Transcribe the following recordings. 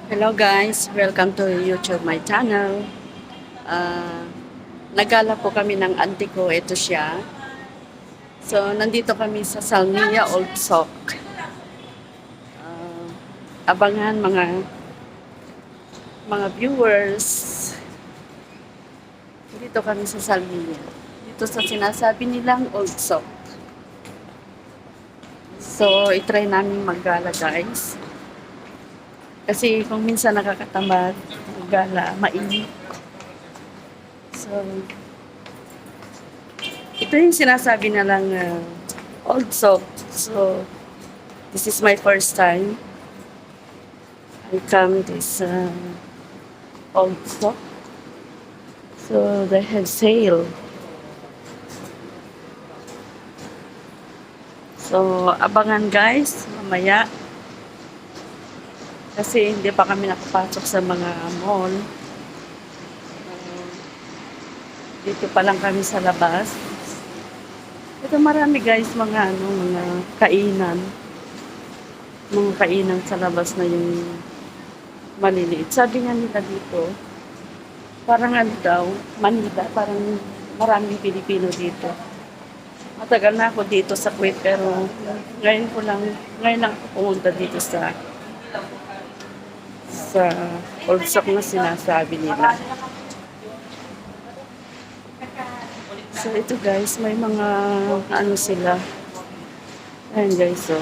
Hello guys, welcome to YouTube my channel. Ah, Nagala po kami ng auntie ko, ito siya. So, nandito kami sa Salmia Old Sock. Ah, Abangan mga viewers. Dito kami sa Salmia. Dito sa sinasabi nilang Old Sock. So, itry namin maggala guys. Kasi kung minsan nakakatamad, maggala, mainit. So, ito yung sinasabi na lang old soap. So, this is my first time. I come this old soap. So, they have sale. So, abangan guys, mamaya. Kasi hindi pa kami nakapasok sa mga mall. Dito pa lang kami sa labas. Ito marami guys, mga kainan. Mga kainan sa labas na yung maliliit. Sabi nga nila dito, parang ano daw, Manila, parang maraming Pilipino dito. Matagal na ako dito sa Kuwait, pero ngayon lang ako pumunta dito sa Old Sock na sinasabi nila. So ito guys, may mga ano sila. Ayan guys, oh.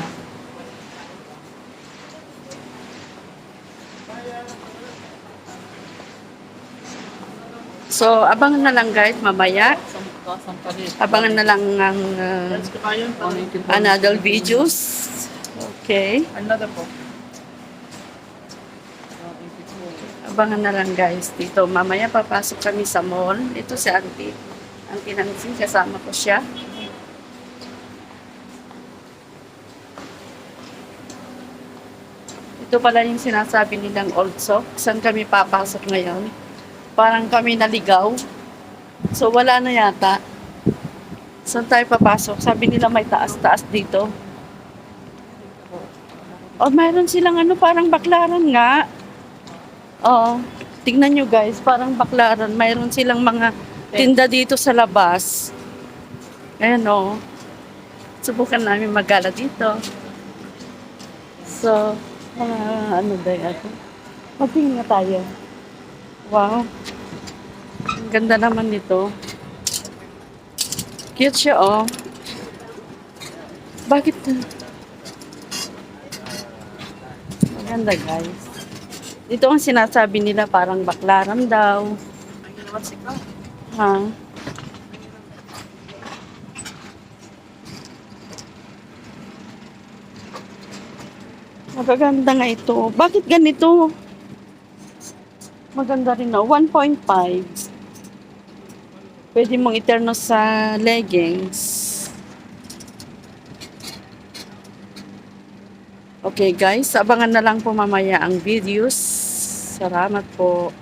So, abangan na lang guys, mamaya. Abangan na lang ang another videos. Okay. Abangan na lang guys dito. Mamaya papasok kami sa mall. Ito si auntie. Auntie Nancy, kasama ko siya. Ito pala yung sinasabi nilang Old Sock. Saan kami papasok ngayon? Parang kami naligaw. So, wala na yata. Saan tayo papasok? Sabi nila may taas-taas dito. Oh, mayroon silang ano, parang baklaran nga. Oo. Tingnan nyo guys, parang baklaran. Mayroon silang mga tinda dito sa labas. Ayan o. Subukan namin magala dito. So, mga ano ba yan? Magtingin nga tayo. Wow. Ang ganda naman nito. Cute siya oh. Bakit? Maganda guys. Dito ang sinasabi nila parang baklaran daw. Ha? Magaganda nga ito. Bakit ganito? Maganda rin no. 1.5. Pwede mong iterno sa leggings. Okay guys, abangan na lang po mamaya ang videos. Salamat po.